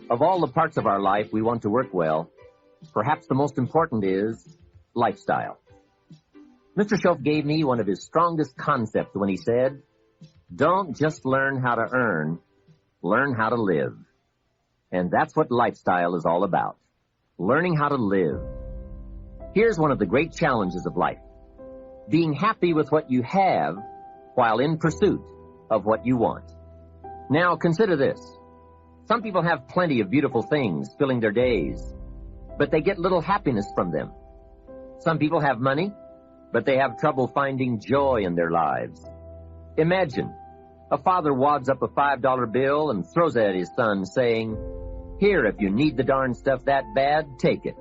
Of all the parts of our life we want to work well, perhaps the most important is lifestyle. Mr. Schoaf gave me one of his strongest concepts when he said, "Don't just learn how to earn, learn how to live." And that's what lifestyle is all about, learning how to live. Here's one of the great challenges of life: being happy with what you have while in pursuit of what you want. Now consider this. Some people have plenty of beautiful things filling their days, but they get little happiness from them. Some people have money, but they have trouble finding joy in their lives. Imagine a father wads up a $5 bill and throws it at his son, saying, "Here, if you need the darn stuff that bad, take it."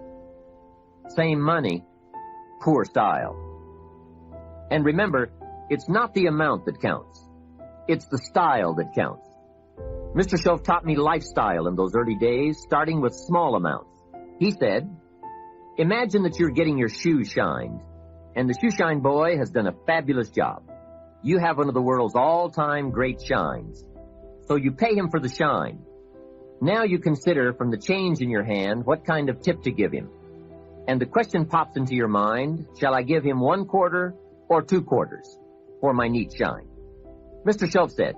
Same money, poor style. And remember, it's not the amount that counts. It's the style that counts. Mr. Schoaf taught me lifestyle in those early days, starting with small amounts. He said, imagine that you're getting your shoes shined, and the shoe shine boy has done a fabulous job. You have one of the world's all-time great shines, so you pay him for the shine. Now you consider from the change in your hand what kind of tip to give him. And the question pops into your mind, shall I give him 1 quarter or 2 quarters for my neat shine? Mr. Schoaf said,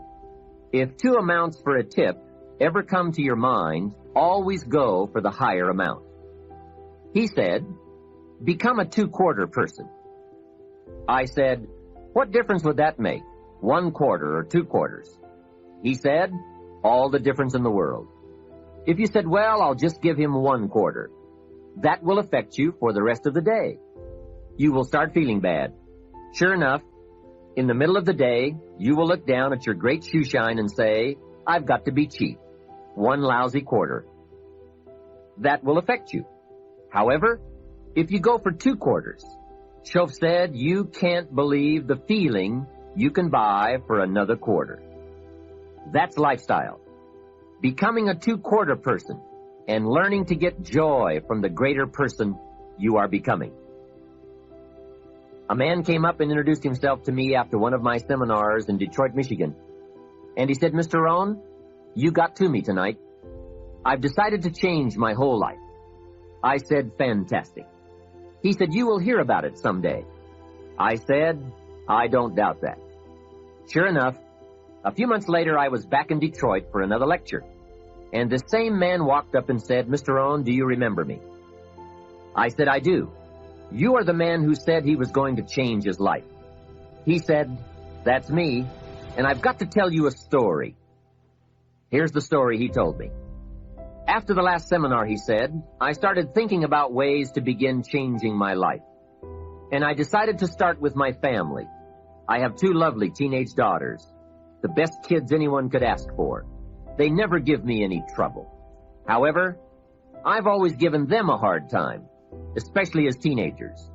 if 2 amounts for a tip ever come to your mind, always go for the higher amount. He said, become a 2-quarter person. I said, what difference would that make, 1 quarter or 2 quarters? He said, all the difference in the world. If you said, well, I'll just give him 1 quarter, that will affect you for the rest of the day. You will start feeling bad. Sure enough, in the middle of the day, you will look down at your great shoe shine and say, I've got to be cheap. 1 lousy quarter. That will affect you. However, if you go for 2 quarters, Schoaf said you can't believe the feeling you can buy for another quarter. That's lifestyle. Becoming a 2-quarter person and learning to get joy from the greater person you are becoming. A man came up and introduced himself to me after one of my seminars in Detroit, Michigan. And he said, Mr. Rohn, you got to me tonight. I've decided to change my whole life. I said, fantastic. He said, you will hear about it someday. I said, I don't doubt that. Sure enough, a few months later, I was back in Detroit for another lecture. And the same man walked up and said, Mr. Rohn, do you remember me? I said, I do. You are the man who said he was going to change his life. He said, that's me, and I've got to tell you a story. Here's the story he told me. After the last seminar, he said, I started thinking about ways to begin changing my life. And I decided to start with my family. I have 2 lovely teenage daughters, the best kids anyone could ask for. They never give me any trouble. However, I've always given them a hard time, especially as teenagers.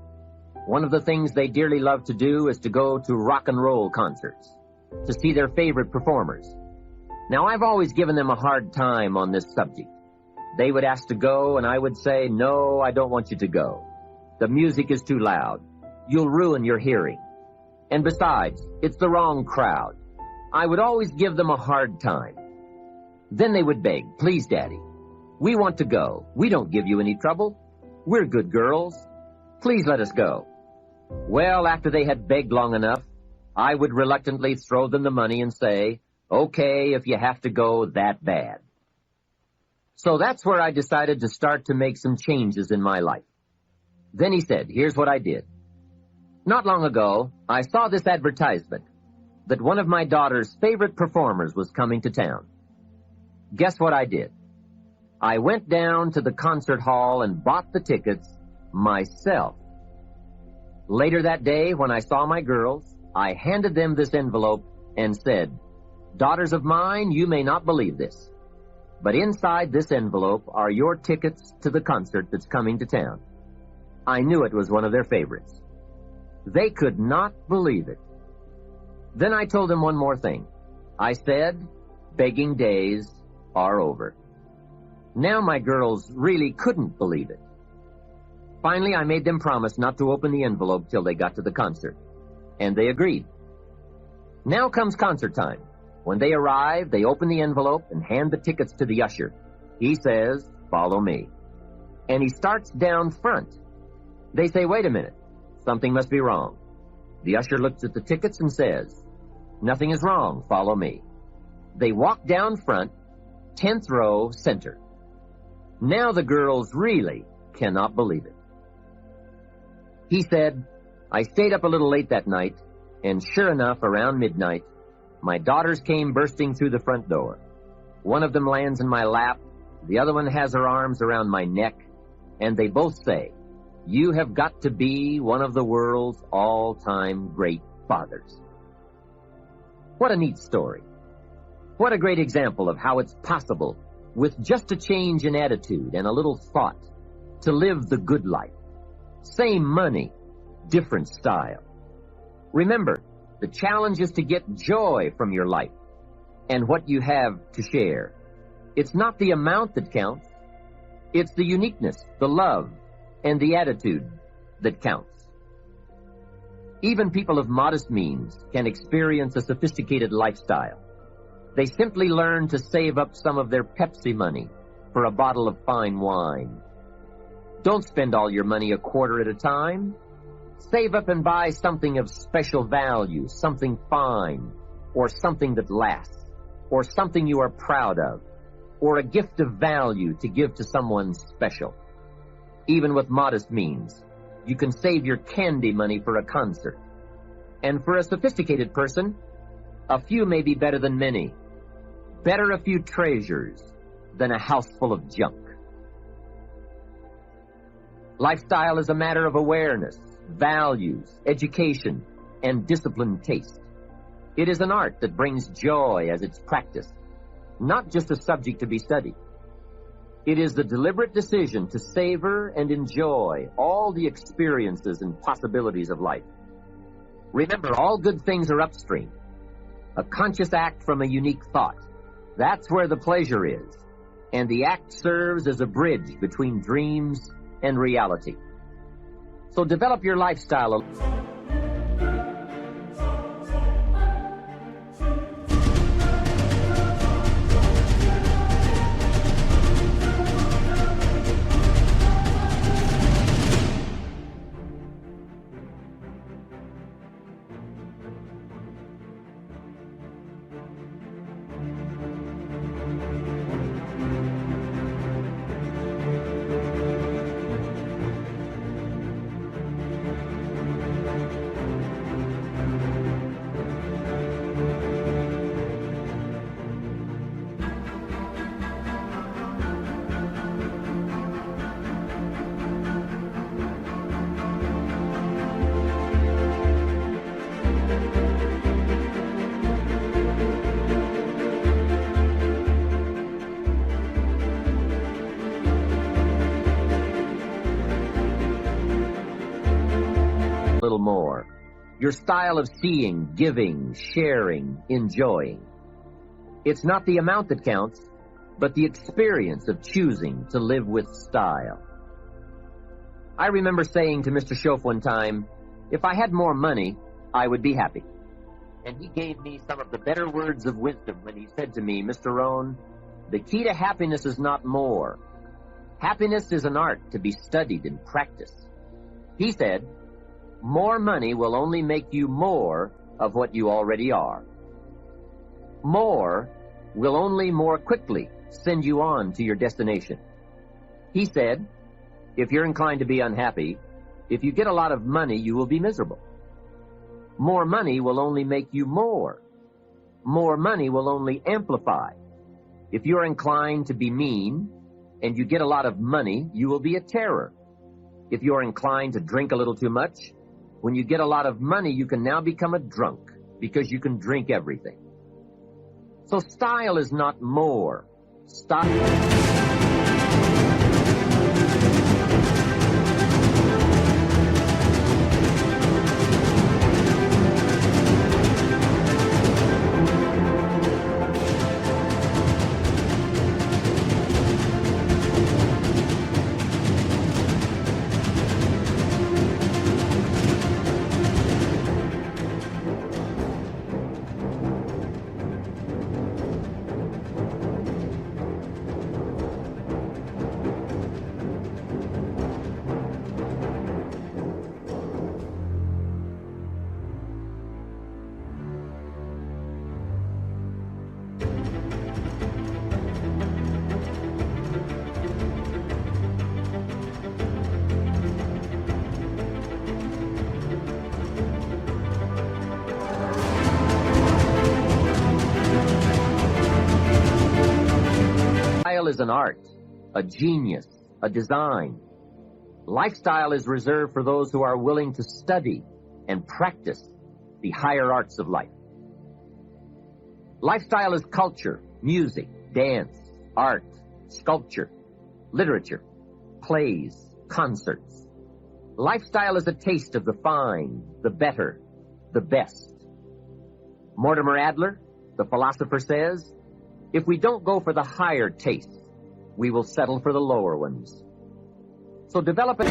One of the things they dearly love to do is to go to rock and roll concerts, to see their favorite performers. Now, I've always given them a hard time on this subject. They would ask to go, and I would say, no, I don't want you to go. The music is too loud. You'll ruin your hearing. And besides, it's the wrong crowd. I would always give them a hard time. Then they would beg, please, Daddy, we want to go. We don't give you any trouble. We're good girls. Please let us go. Well, after they had begged long enough, I would reluctantly throw them the money and say, okay, if you have to go that bad. So that's where I decided to start to make some changes in my life. Then he said, here's what I did. Not long ago, I saw this advertisement that one of my daughter's favorite performers was coming to town. Guess what I did? I went down to the concert hall and bought the tickets myself. Later that day, when I saw my girls, I handed them this envelope and said, daughters of mine, you may not believe this, but inside this envelope are your tickets to the concert that's coming to town. I knew it was one of their favorites. They could not believe it. Then I told them one more thing. I said, begging days are over. Now my girls really couldn't believe it. Finally, I made them promise not to open the envelope till they got to the concert, and they agreed. Now comes concert time. When they arrive, they open the envelope and hand the tickets to the usher. He says, "Follow me." And he starts down front. They say, "Wait a minute. Something must be wrong." The usher looks at the tickets and says, "Nothing is wrong. Follow me." They walk down front, 10th row, center. Now the girls really cannot believe it. He said, "I stayed up a little late that night, and sure enough, around midnight, my daughters came bursting through the front door. One of them lands in my lap, the other one has her arms around my neck, and they both say, 'You have got to be one of the world's all-time great fathers.'" What a neat story. What a great example of how it's possible, with just a change in attitude and a little thought, to live the good life. Same money, different style. Remember, the challenge is to get joy from your life and what you have to share. It's not the amount that counts. It's the uniqueness, the love, and the attitude that counts. Even people of modest means can experience a sophisticated lifestyle. They simply learn to save up some of their Pepsi money for a bottle of fine wine. Don't spend all your money a quarter at a time. Save up and buy something of special value, something fine, or something that lasts, or something you are proud of, or a gift of value to give to someone special. Even with modest means, you can save your candy money for a concert. And for a sophisticated person, a few may be better than many. Better a few treasures than a house full of junk. Lifestyle is a matter of awareness, values, education, and disciplined taste. It is an art that brings joy as its practice, not just a subject to be studied. It is the deliberate decision to savor and enjoy all the experiences and possibilities of life. Remember, all good things are upstream. A conscious act from a unique thought. That's where the pleasure is. And the act serves as a bridge between dreams and reality. So develop your lifestyle. Little more. Your style of seeing, giving, sharing, enjoying. It's not the amount that counts, but the experience of choosing to live with style. I remember saying to Mr. Shoaf one time, if I had more money, I would be happy. And he gave me some of the better words of wisdom when he said to me, Mr. Rohn, the key to happiness is not more. Happiness is an art to be studied and practiced. He said, more money will only make you more of what you already are. More will only more quickly send you on to your destination. He said, if you're inclined to be unhappy, if you get a lot of money, you will be miserable. More money will only make you more. More money will only amplify. If you're inclined to be mean and you get a lot of money, you will be a terror. If you're inclined to drink a little too much, when you get a lot of money, you can now become a drunk because you can drink everything. So style is not more. Style. an art, a genius, a design. Lifestyle is reserved for those who are willing to study and practice the higher arts of life. Lifestyle is culture, music, dance, art, sculpture, literature, plays, concerts. Lifestyle is a taste of the fine, the better, the best. Mortimer Adler, the philosopher, says, if we don't go for the higher tastes, we will settle for the lower ones. So develop it.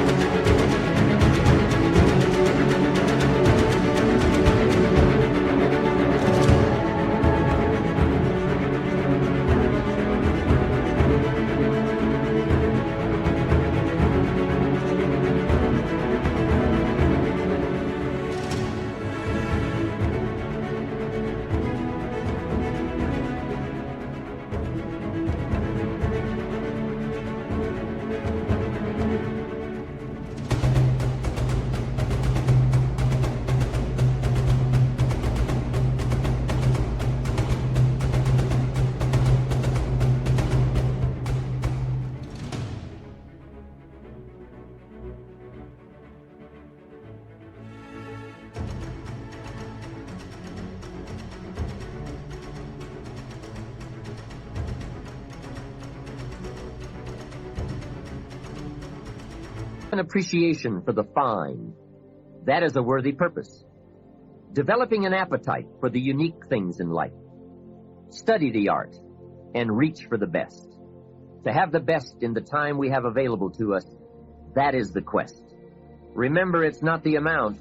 An appreciation for the fine. That is a worthy purpose. Developing an appetite for the unique things in life. Study the art and reach for the best. To have the best in the time we have available to us, that is the quest. Remember, it's not the amount,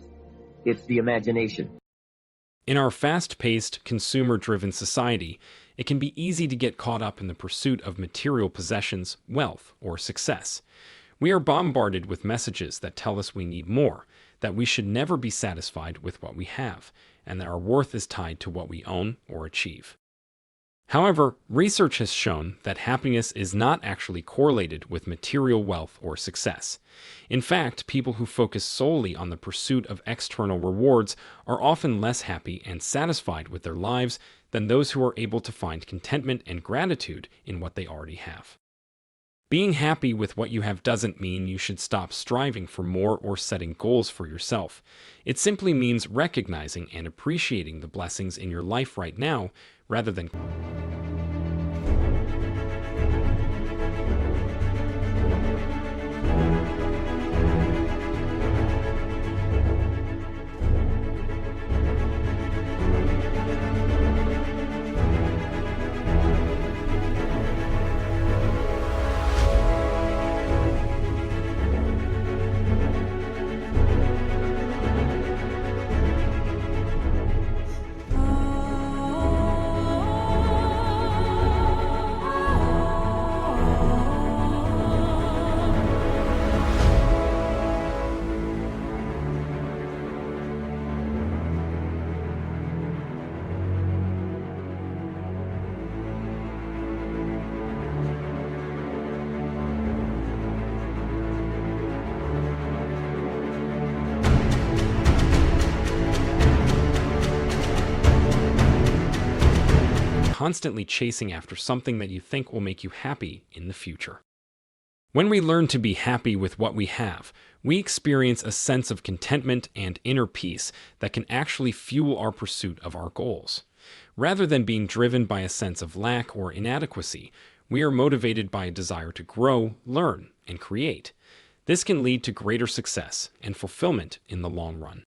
it's the imagination. In our fast-paced, consumer-driven society, it can be easy to get caught up in the pursuit of material possessions, wealth, or success. We are bombarded with messages that tell us we need more, that we should never be satisfied with what we have, and that our worth is tied to what we own or achieve. However, research has shown that happiness is not actually correlated with material wealth or success. In fact, people who focus solely on the pursuit of external rewards are often less happy and satisfied with their lives than those who are able to find contentment and gratitude in what they already have. Being happy with what you have doesn't mean you should stop striving for more or setting goals for yourself. It simply means recognizing and appreciating the blessings in your life right now, rather than constantly chasing after something that you think will make you happy in the future. When we learn to be happy with what we have, we experience a sense of contentment and inner peace that can actually fuel our pursuit of our goals. Rather than being driven by a sense of lack or inadequacy, we are motivated by a desire to grow, learn, and create. This can lead to greater success and fulfillment in the long run.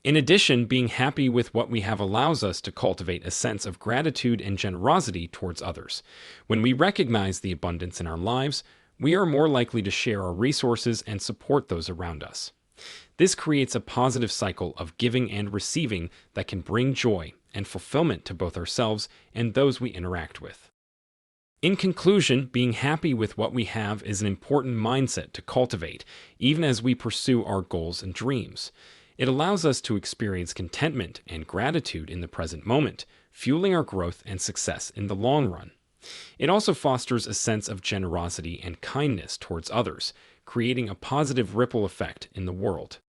In addition, being happy with what we have allows us to cultivate a sense of gratitude and generosity towards others. When we recognize the abundance in our lives, we are more likely to share our resources and support those around us. This creates a positive cycle of giving and receiving that can bring joy and fulfillment to both ourselves and those we interact with. In conclusion, being happy with what we have is an important mindset to cultivate, even as we pursue our goals and dreams. It allows us to experience contentment and gratitude in the present moment, fueling our growth and success in the long run. It also fosters a sense of generosity and kindness towards others, creating a positive ripple effect in the world.